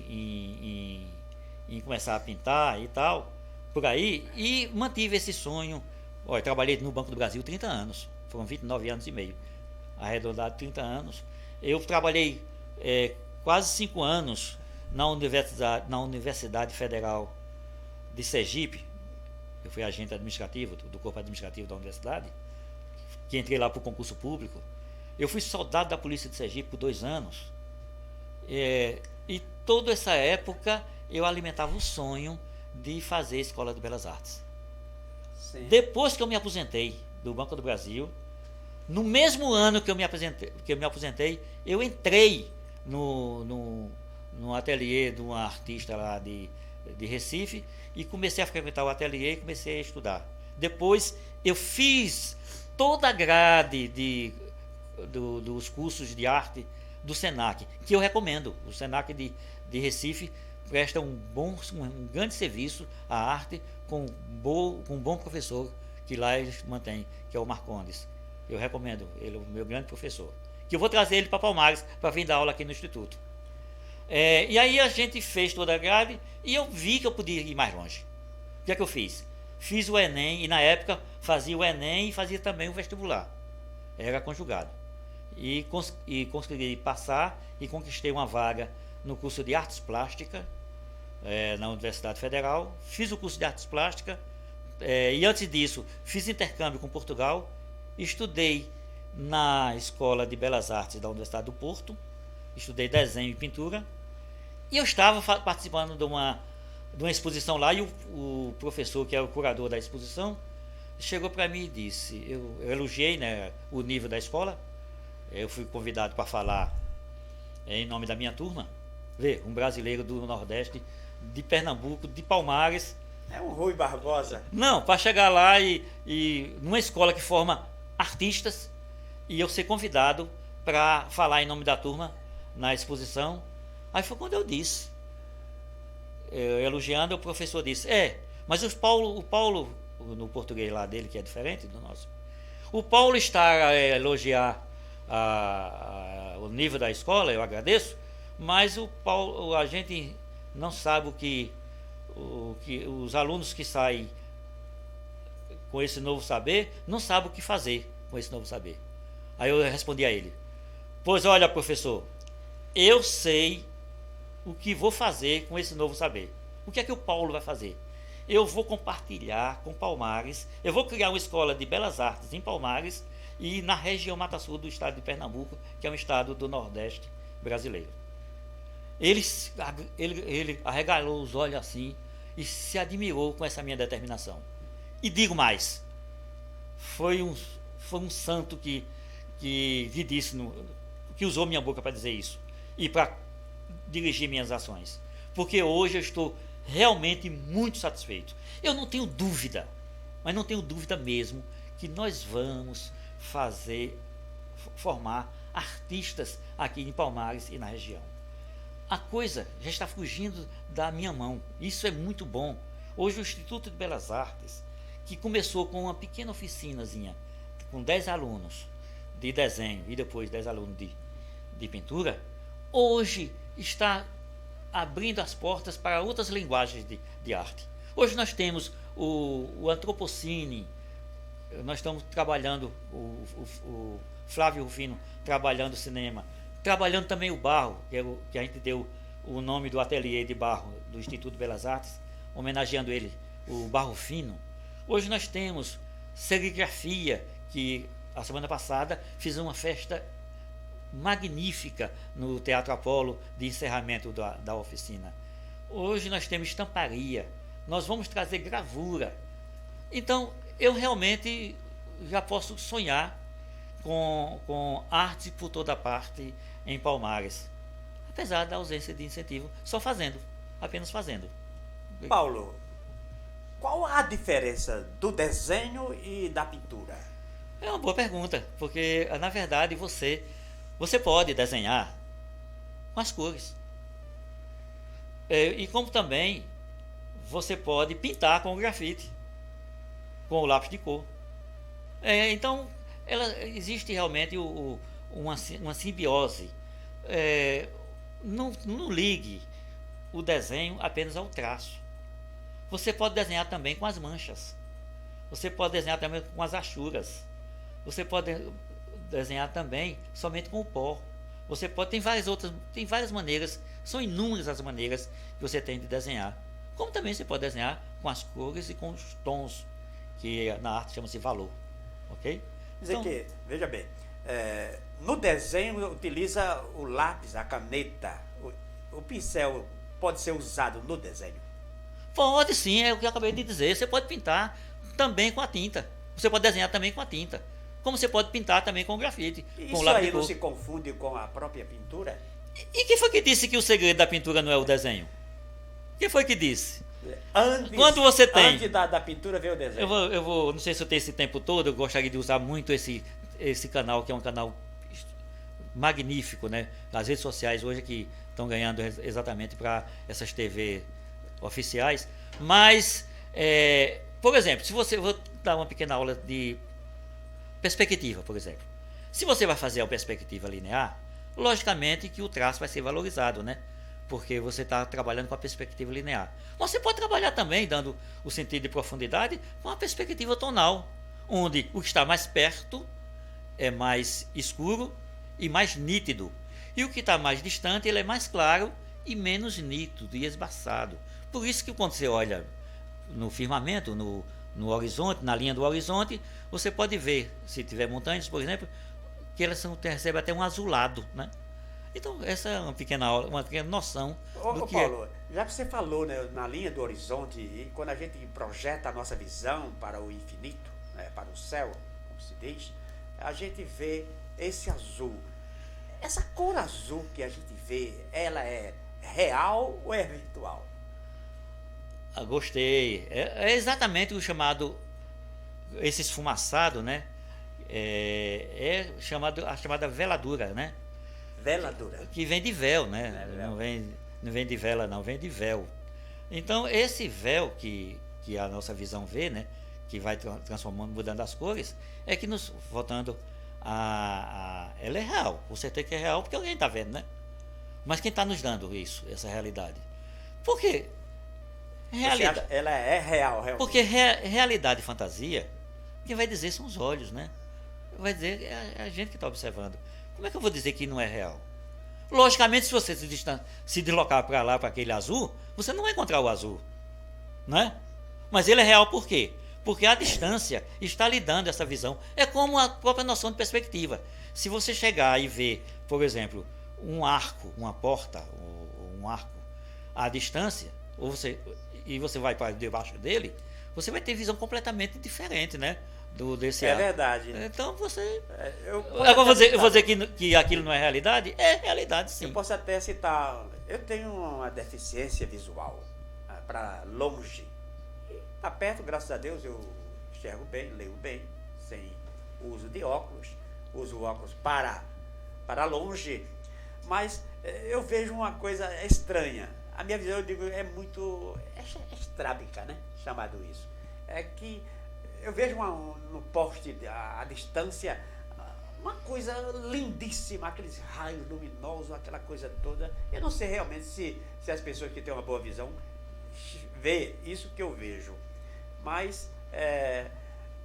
em começar a pintar e tal, por aí, e mantive esse sonho. Olha, trabalhei no Banco do Brasil 30 anos, foram 29 anos e meio, arredondado 30 anos. Eu trabalhei quase 5 anos na Universidade Federal de Sergipe. Eu fui agente administrativo do corpo administrativo da universidade, que entrei lá por concurso público. Eu fui soldado da Polícia de Sergipe por 2 anos. E toda essa época eu alimentava o sonho de fazer a Escola de Belas Artes. Sim. Depois que eu me aposentei do Banco do Brasil, no mesmo ano que eu me aposentei, eu entrei no ateliê de uma artista lá de Recife e comecei a frequentar o ateliê e comecei a estudar. Depois eu fiz toda a grade dos cursos de arte do SENAC, que eu recomendo. O SENAC de Recife presta um grande serviço à arte com um bom professor que lá eles mantêm, que é o Marcondes. Eu recomendo, ele é o meu grande professor. Que eu vou trazer ele para Palmares para vir dar aula aqui no Instituto. E aí a gente fez toda a grade e eu vi que eu podia ir mais longe. O que é que eu fiz? Fiz o Enem, e na época fazia o Enem e fazia também o vestibular. Era conjugado. E consegui passar e conquistei uma vaga no curso de Artes Plásticas, na Universidade Federal. Fiz o curso de Artes Plásticas, e antes disso fiz intercâmbio com Portugal. Estudei na Escola de Belas Artes da Universidade do Porto, estudei desenho e pintura, e eu estava participando de uma exposição lá, e o professor, que é o curador da exposição, chegou para mim e disse, eu elogiei, né, o nível da escola. Eu fui convidado para falar em nome da minha turma. Vê, um brasileiro do Nordeste, de Pernambuco, de Palmares. É um Rui Barbosa. Não, para chegar lá e numa escola que forma artistas, e eu ser convidado para falar em nome da turma na exposição. Aí foi quando eu disse, elogiando, o professor disse, mas o Paulo, no português lá dele, que é diferente do nosso, o Paulo está a elogiar o nível da escola, eu agradeço, mas a gente não sabe o que os alunos que saem com esse novo saber não sabem o que fazer com esse novo saber. Aí eu respondi a ele, pois olha, professor, eu sei o que vou fazer com esse novo saber. O que é que o Paulo vai fazer? Eu vou compartilhar com Palmares, eu vou criar uma escola de belas artes em Palmares e na região Mata Sul do estado de Pernambuco, que é um estado do Nordeste brasileiro. Ele arregalou os olhos assim e se admirou com essa minha determinação. E digo mais, foi um santo que disse, que usou minha boca para dizer isso e para dirigir minhas ações, porque hoje eu estou realmente muito satisfeito. Eu não tenho dúvida, mas não tenho dúvida mesmo, que nós vamos formar artistas aqui em Palmares e na região. A coisa já está fugindo da minha mão, isso é muito bom. Hoje o Instituto de Belas Artes, que começou com uma pequena oficinazinha, com 10 alunos de desenho e depois 10 alunos de pintura, hoje está abrindo as portas para outras linguagens de arte. Hoje nós temos o Antropocine, nós estamos trabalhando, o Flávio Rufino trabalhando cinema, trabalhando também o barro, que a gente deu o nome do ateliê de barro do Instituto de Belas Artes, homenageando ele, o barro fino. Hoje nós temos serigrafia, que a semana passada fiz uma festa magnífica no Teatro Apolo de encerramento da oficina. Hoje nós temos estamparia, nós vamos trazer gravura. Então, eu realmente já posso sonhar com arte por toda parte em Palmares, apesar da ausência de incentivo, só fazendo, apenas fazendo. Paulo, qual a diferença do desenho e da pintura? É uma boa pergunta, porque na verdade você pode desenhar com as cores. E como também você pode pintar com o grafite, com o lápis de cor. Então, existe realmente uma simbiose. Não ligue o desenho apenas ao traço. Você pode desenhar também com as manchas. Você pode desenhar também com as achuras. Você pode desenhar também somente com o pó. Você pode, tem várias maneiras, são inúmeras as maneiras que você tem de desenhar. Como também você pode desenhar com as cores e com os tons, que na arte chama-se valor. Ok? Dizer que, veja bem, no desenho utiliza o lápis, a caneta, o pincel pode ser usado no desenho? Pode sim, é o que eu acabei de dizer. Você pode pintar também com a tinta. Você pode desenhar também com a tinta. Como você pode pintar também com o grafite. Isso com o lápis aí de cor. não se confunde com a própria pintura? E quem foi que disse que o segredo da pintura não é o desenho? Quem foi que disse? Quando você tem... Antes da pintura veio o desenho. Eu vou, não sei se eu tenho esse tempo todo, eu gostaria de usar muito esse canal, que é um canal magnífico, né? As redes sociais hoje que estão ganhando exatamente para essas TV oficiais. Mas, por exemplo, se você... Vou dar uma pequena aula de perspectiva, por exemplo. Se você vai fazer a perspectiva linear, logicamente que o traço vai ser valorizado, né? Porque você está trabalhando com a perspectiva linear. Você pode trabalhar também, dando o sentido de profundidade, com a perspectiva tonal, onde o que está mais perto é mais escuro e mais nítido. E o que está mais distante, ele é mais claro e menos nítido e esbaçado. Por isso que quando você olha no firmamento, no horizonte, na linha do horizonte, você pode ver, se tiver montanhas, por exemplo, que elas recebem até um azulado, né? Então, essa é uma pequena noção do que Paulo, já que você falou, né, na linha do horizonte, e quando a gente projeta a nossa visão para o infinito, né, para o céu, como se diz, a gente vê esse azul. Essa cor azul que a gente vê, ela é real ou é virtual? Gostei. É exatamente o chamado, esse esfumaçado, né? A chamada veladura, né? Veladura. Que vem de véu, né? Véu. Não vem de vela, não, vem de véu. Então, esse véu que a nossa visão vê, né? Que vai transformando, mudando as cores, é que nos, voltando ela é real. Você tem que é real porque alguém está vendo, né? Mas quem está nos dando isso, essa realidade? Por quê? Ela é real, realmente. Porque realidade e fantasia, quem vai dizer são os olhos, né? Vai dizer é a gente que está observando. Como é que eu vou dizer que não é real? Logicamente, se você se deslocar para lá, para aquele azul, você não vai encontrar o azul, né? Mas ele é real por quê? Porque a distância está lhe dando essa visão. É como a própria noção de perspectiva. Se você chegar e ver, por exemplo, um arco, uma porta, ou um arco, à distância, e você vai para debaixo dele, você vai ter visão completamente diferente, né? Desse arco. Verdade. Então você... Eu vou dizer que aquilo não é realidade? É realidade, sim. Eu posso até citar, eu tenho uma deficiência visual para longe. Está perto, graças a Deus, eu enxergo bem, leio bem, sem uso de óculos, uso óculos para longe, mas eu vejo uma coisa estranha. A minha visão, eu digo, é muito estrábica, né? Chamado isso. É que eu vejo no poste, à distância, uma coisa lindíssima, aqueles raios luminosos, aquela coisa toda. Eu não sei realmente se as pessoas que têm uma boa visão vê isso que eu vejo. Mas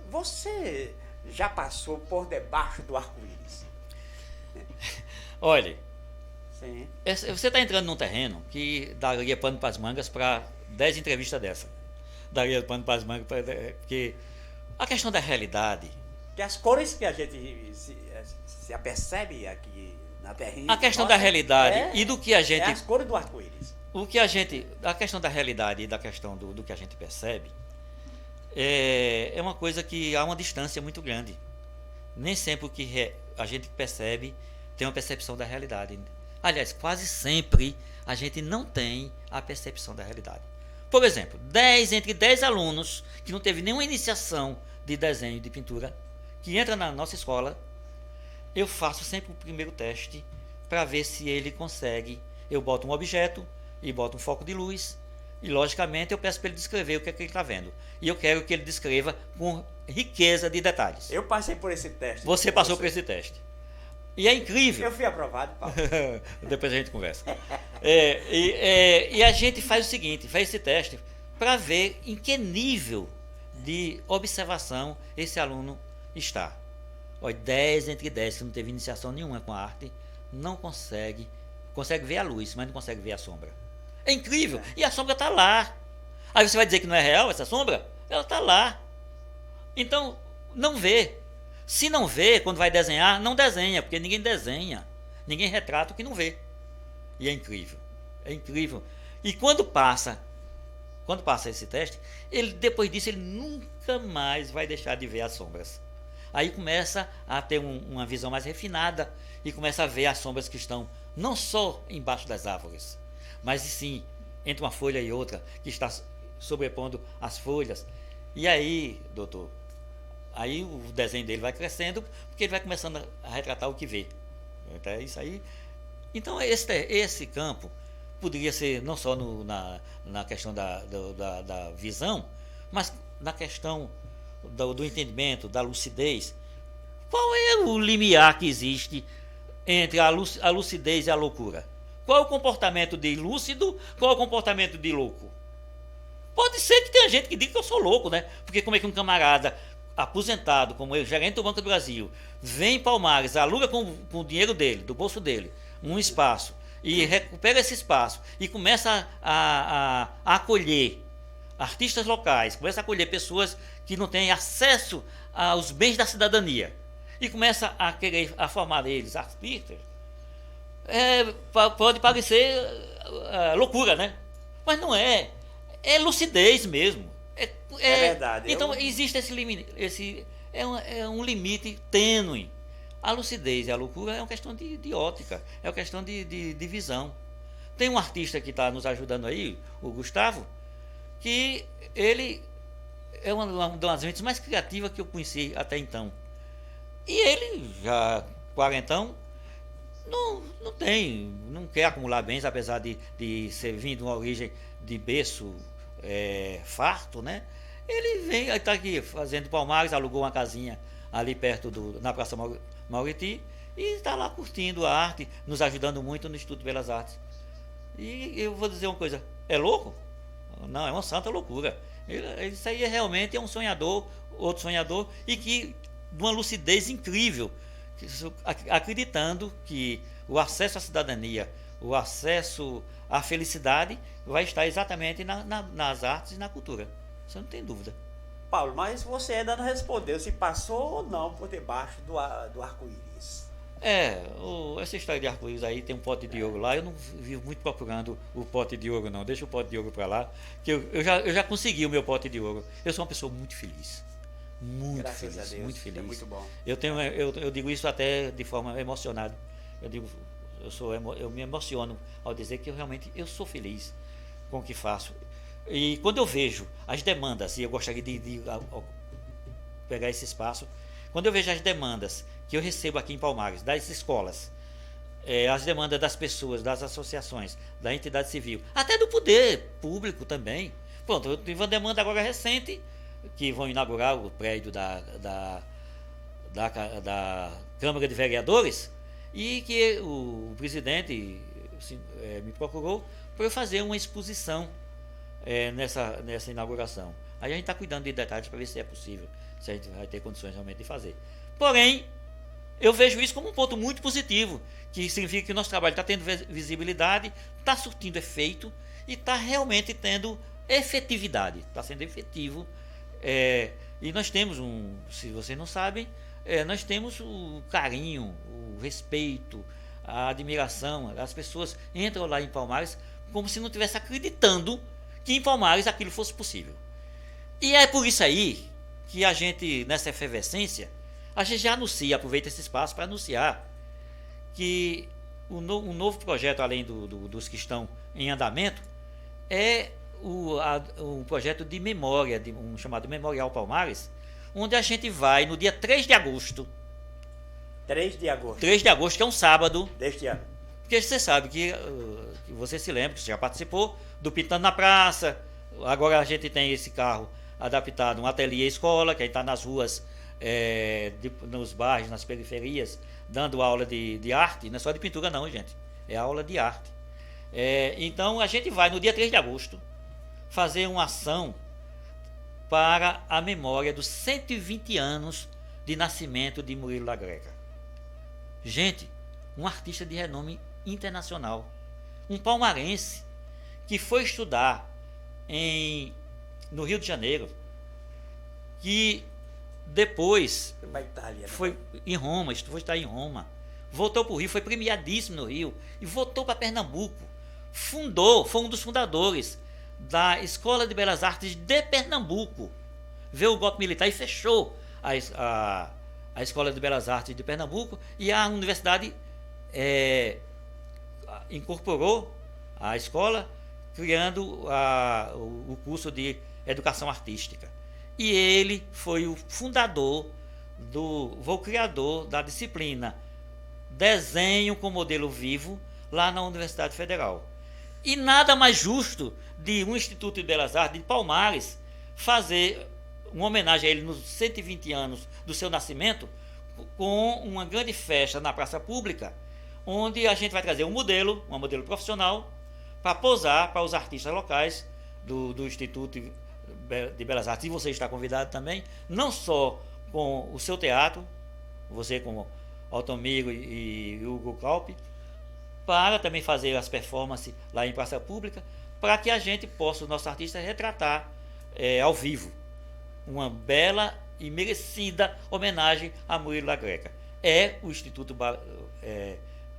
você já passou por debaixo do arco-íris? Olha, sim. Você está entrando num terreno que daria pano para as mangas para 10 entrevistas dessa. Daria pano para as mangas, porque a questão da realidade... Que as cores que a gente se apercebe aqui Na terrinha. A questão Nossa, da realidade e do que a gente... É as cores do arco-íris. A questão da realidade e da questão do que a gente percebe é uma coisa que há uma distância muito grande. Nem sempre o que a gente percebe tem uma percepção da realidade. Aliás, quase sempre a gente não tem a percepção da realidade. Por exemplo, entre 10 alunos que não teve nenhuma iniciação de desenho e de pintura, que entra na nossa escola, eu faço sempre o primeiro teste para ver se ele consegue. Eu boto um objeto e boto um foco de luz e, logicamente, eu peço para ele descrever o que é que ele está vendo. E eu quero que ele descreva com riqueza de detalhes. Eu passei por esse teste. Você passou por esse teste. E é incrível. Eu fui aprovado, Paulo. Depois a gente conversa. E a gente faz o seguinte, faz esse teste para ver em que nível de observação esse aluno está. Olha, 10 entre 10 que não teve iniciação nenhuma com a arte, não consegue ver a luz, mas não consegue ver a sombra. É incrível. E a sombra está lá. Aí você vai dizer que não é real essa sombra? Ela está lá. Então, não vê. Se não vê, quando vai desenhar, não desenha, porque ninguém desenha. Ninguém retrata o que não vê. E é incrível. É incrível. E quando passa esse teste, depois disso ele nunca mais vai deixar de ver as sombras. Aí começa a ter uma visão mais refinada e começa a ver as sombras que estão não só embaixo das árvores, mas sim entre uma folha e outra, que está sobrepondo as folhas. E aí, doutor, aí o desenho dele vai crescendo, porque ele vai começando a retratar o que vê. É isso aí. Então, esse campo poderia ser não só na questão da visão, mas na questão do entendimento, da lucidez. Qual é o limiar que existe entre a lucidez e a loucura? Qual é o comportamento de lúcido? Qual é o comportamento de louco? Pode ser que tenha gente que diga que eu sou louco, né? Porque como é que um camarada aposentado, como eu, gerente do Banco do Brasil, vem em Palmares, aluga com o dinheiro dele, do bolso dele, um espaço, e recupera esse espaço, e começa a acolher artistas locais, começa a acolher pessoas que não têm acesso aos bens da cidadania, e começa a querer formar eles artistas, pode parecer loucura, né? Mas não é. É lucidez mesmo. É verdade. Então existe esse limite, é um limite tênue. A lucidez e a loucura é uma questão de ótica, é uma questão de visão. Tem um artista que está nos ajudando aí, o Gustavo, que ele é uma das mentes mais criativas que eu conheci até então. E ele, já quarentão, não quer acumular bens, apesar de ser vindo de uma origem de berço farto, né? Ele está aqui fazendo Palmares, alugou uma casinha ali perto na Praça Mauriti e está lá curtindo a arte, nos ajudando muito no Estudo de Belas Artes. E eu vou dizer uma coisa, é louco? Não, é uma santa loucura. Isso aí realmente é um sonhador, outro sonhador, e que de uma lucidez incrível, acreditando que o acesso à cidadania, o acesso à felicidade vai estar exatamente nas artes e na cultura. Você não tem dúvida. Paulo, mas você ainda não respondeu se passou ou não por debaixo do arco-íris. Essa história de arco-íris aí tem um pote de ouro lá. Eu não vivo muito procurando o pote de ouro, não. Deixa o pote de ouro para lá, que eu já consegui o meu pote de ouro. Eu sou uma pessoa muito feliz. Muito Graças feliz, a Deus, muito feliz. é muito bom. Eu digo isso até de forma emocionada. Eu me emociono ao dizer que eu sou feliz com o que faço. E quando eu vejo as demandas, e eu gostaria de pegar esse espaço, quando eu vejo as demandas que eu recebo aqui em Palmares, das escolas, as demandas das pessoas, das associações, da entidade civil, até do poder público também. Pronto, eu tive uma demanda agora recente, que vão inaugurar o prédio da Câmara de Vereadores, e que o presidente me procurou para eu fazer uma exposição nessa inauguração. Aí a gente está cuidando de detalhes para ver se é possível, se a gente vai ter condições realmente de fazer. Porém, eu vejo isso como um ponto muito positivo, que significa que o nosso trabalho está tendo visibilidade, está surtindo efeito e está realmente tendo efetividade, está sendo efetivo. E nós temos se vocês não sabem, nós temos o carinho, o respeito, a admiração. As pessoas entram lá em Palmares como se não estivesse acreditando que em Palmares aquilo fosse possível. E é por isso aí que a gente, nessa efervescência, a gente já anuncia, aproveita esse espaço para anunciar que um novo projeto, além dos que estão em andamento, é um projeto de memória, um chamado Memorial Palmares, onde a gente vai no dia 3 de agosto. 3 de agosto. 3 de agosto, que é um sábado. Deste ano. Porque você sabe que você se lembra, que você já participou do Pintando na Praça. Agora a gente tem esse carro adaptado, um ateliê escola, que aí está nas ruas, nos bairros, nas periferias, dando aula de arte. Não é só de pintura não, gente. É aula de arte. Então a gente vai no dia 3 de agosto fazer uma ação para a memória dos 120 anos de nascimento de Murilo da Greca. Gente, um artista de renome internacional, um palmarense que foi estudar no Rio de Janeiro, que depois foi em Roma, foi estar em Roma, voltou para o Rio, foi premiadíssimo no Rio e voltou para Pernambuco, foi um dos fundadores da Escola de Belas Artes de Pernambuco, veio o golpe militar e fechou a Escola de Belas Artes de Pernambuco, e a universidade incorporou a escola, criando o curso de Educação Artística. E ele foi o fundador, o criador da disciplina Desenho com Modelo Vivo, lá na Universidade Federal. E nada mais justo de um Instituto de Belas Artes de Palmares fazer uma homenagem a ele nos 120 anos do seu nascimento, com uma grande festa na praça pública, onde a gente vai trazer um modelo profissional, para posar para os artistas locais do Instituto de Belas Artes. E você está convidado também, não só com o seu teatro, você como Altomiro e Hugo Calpe, para também fazer as performances lá em praça pública, para que a gente possa, os nossos artistas, retratar ao vivo uma bela e merecida homenagem a Murilo da Greca. É o Instituto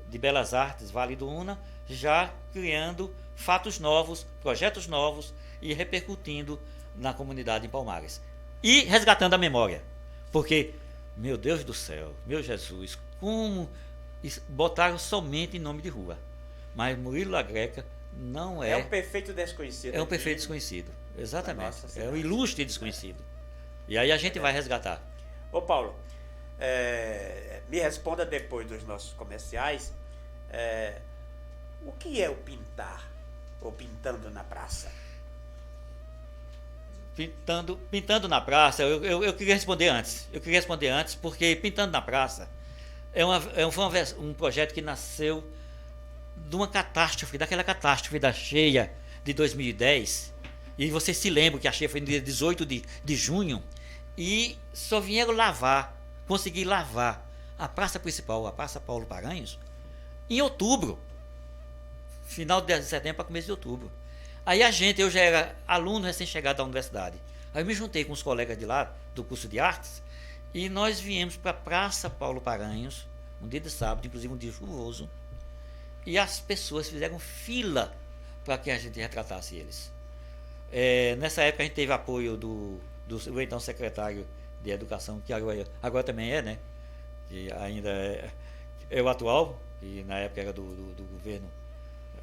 de Belas Artes Vale do Una já criando fatos novos, projetos novos e repercutindo na comunidade em Palmares. E resgatando a memória. Porque, meu Deus do céu, meu Jesus, como botaram somente em nome de rua. Mas Murilo da Greca não é... É um perfeito desconhecido. É um perfeito desconhecido, exatamente. É um ilustre desconhecido. E aí a gente vai resgatar. Ô Paulo, me responda depois dos nossos comerciais, o que é o pintar, ou pintando na praça? Pintando na praça, eu queria responder antes. Eu queria responder antes, porque Pintando na Praça foi um projeto que nasceu de uma catástrofe, daquela catástrofe da cheia de 2010. E você se lembra que a cheia foi no dia 18 de junho, e só vieram conseguir lavar a praça principal, a Praça Paulo Paranhos, em outubro, final de setembro para começo de outubro. Aí eu já era aluno recém-chegado da universidade. Aí eu me juntei com os colegas de lá, do curso de artes, e nós viemos para a Praça Paulo Paranhos, um dia de sábado, inclusive um dia chuvoso, e as pessoas fizeram fila para que a gente retratasse eles. Nessa época a gente teve apoio do então secretário de Educação, que agora também né? Que ainda é o atual, que na época era do governo,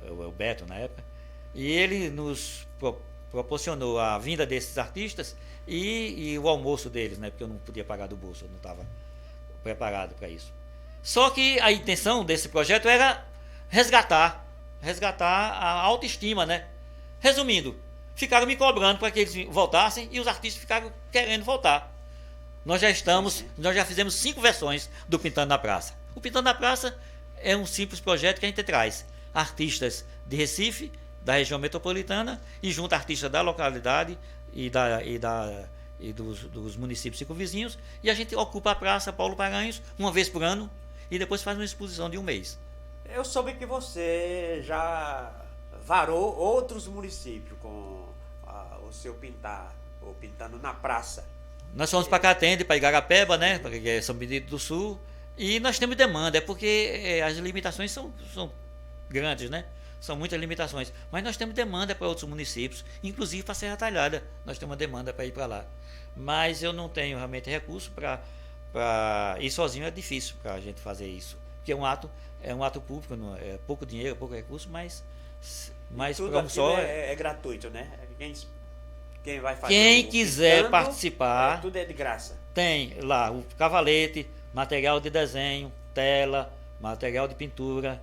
o Beto na época. E ele nos proporcionou a vinda desses artistas e o almoço deles, né? Porque eu não podia pagar do bolso, eu não estava preparado para isso. Só que a intenção desse projeto era resgatar a autoestima, né? Resumindo, ficaram me cobrando para que eles voltassem e os artistas ficaram querendo voltar. Nós já fizemos 5 versões do Pintando na Praça. O Pintando na Praça é um simples projeto que a gente traz artistas de Recife, da região metropolitana, e junta artistas da localidade e dos municípios circunvizinhos, e a gente ocupa a Praça Paulo Paranhos uma vez por ano e depois faz uma exposição de um mês. Eu soube que você já varou outros municípios com o seu pintar, ou Pintando na Praça. Nós fomos para Catende, para Igarapeba, né, para São Benedito do Sul, E nós temos demanda, é porque as limitações são grandes, né? São muitas limitações. Mas nós temos demanda para outros municípios, inclusive para a Serra Talhada. Nós temos uma demanda para ir para lá. Mas eu não tenho realmente recurso para ir sozinho, é difícil para a gente fazer isso. Porque é um ato público, não é pouco dinheiro, pouco recurso, mas tudo para um só. É gratuito, né? Quem vai fazer Quem quiser pintando, participar, tudo é de graça. tem lá o cavalete, material de desenho, tela, material de pintura,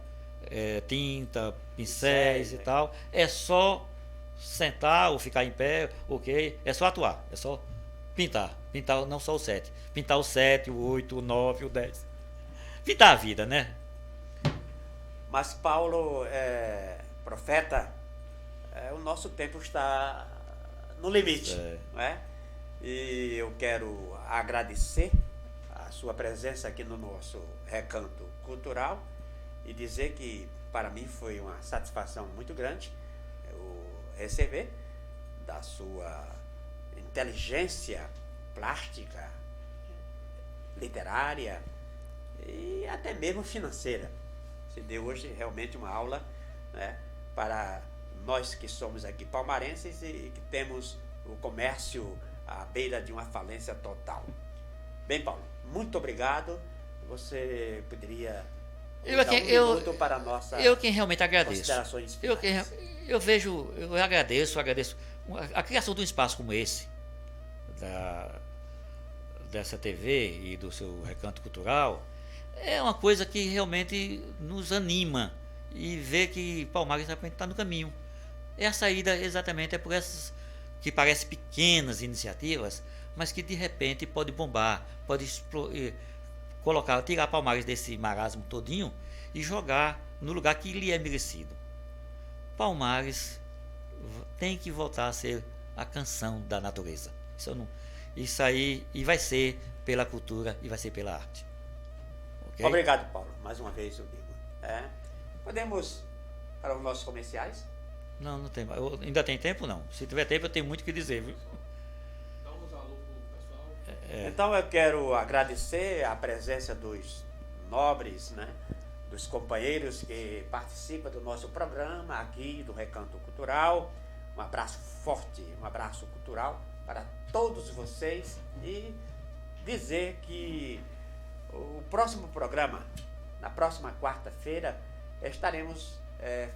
tinta, pincéis e tal. É só sentar ou ficar em pé, ok? É só atuar, é só pintar. Pintar não só o 7. Pintar o 7, o 8, o 9, o 10. Pintar a vida, né? Mas Paulo, profeta, o nosso tempo está no limite, não é? E eu quero agradecer a sua presença aqui no nosso Recanto Cultural e dizer que para mim foi uma satisfação muito grande receber da sua inteligência plástica, literária e até mesmo financeira. Você deu hoje realmente uma aula, né, para nós que somos aqui palmarenses e que temos o comércio à beira de uma falência total. Bem, Paulo, muito obrigado. Você poderia dar um minuto para a nossa eu quem realmente agradeço. Considerações finais. Eu agradeço a criação de um espaço como esse, dessa TV e do seu Recanto Cultural, é uma coisa que realmente nos anima e vê que Palmares está no caminho. É a saída exatamente por essas que parecem pequenas iniciativas, mas que de repente pode bombar, pode tirar Palmares desse marasmo todinho e jogar no lugar que lhe é merecido. Palmares tem que voltar a ser a canção da natureza. Isso aí, e vai ser pela cultura e vai ser pela arte. Okay? Obrigado, Paulo. Mais uma vez eu digo. Podemos para os nossos comerciais? Não tem. Ainda tem tempo? Não. Se tiver tempo, eu tenho muito o que dizer, viu? Dá uns alô pro pessoal. Então eu quero agradecer a presença dos nobres, né, dos companheiros que participam do nosso programa aqui do Recanto Cultural. Um abraço forte, um abraço cultural para todos vocês e dizer que o próximo programa, na próxima quarta-feira, estaremos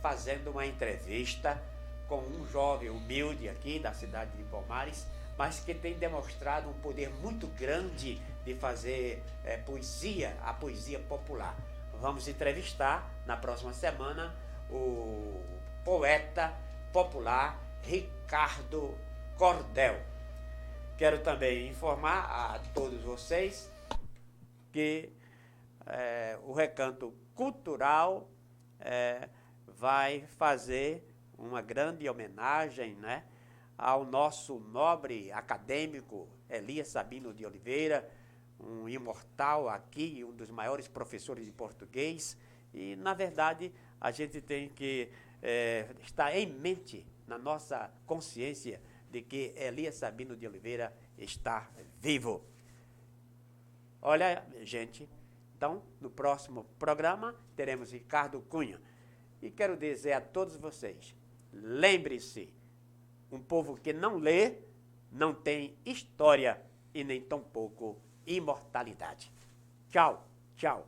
fazendo uma entrevista com um jovem humilde aqui da cidade de Palmares, mas que tem demonstrado um poder muito grande de fazer poesia, a poesia popular. Vamos entrevistar na próxima semana o poeta popular Ricardo Cordel. Quero também informar a todos vocês que o Recanto Cultural vai fazer uma grande homenagem, né, ao nosso nobre acadêmico Elias Sabino de Oliveira, um imortal aqui, um dos maiores professores de português. E, na verdade, a gente tem que estar em mente, na nossa consciência, de que Elias Sabino de Oliveira está vivo. Olha, gente, então, no próximo programa, teremos Ricardo Cunha. E quero dizer a todos vocês, lembre-se, um povo que não lê, não tem história e nem tampouco imortalidade. Tchau, tchau.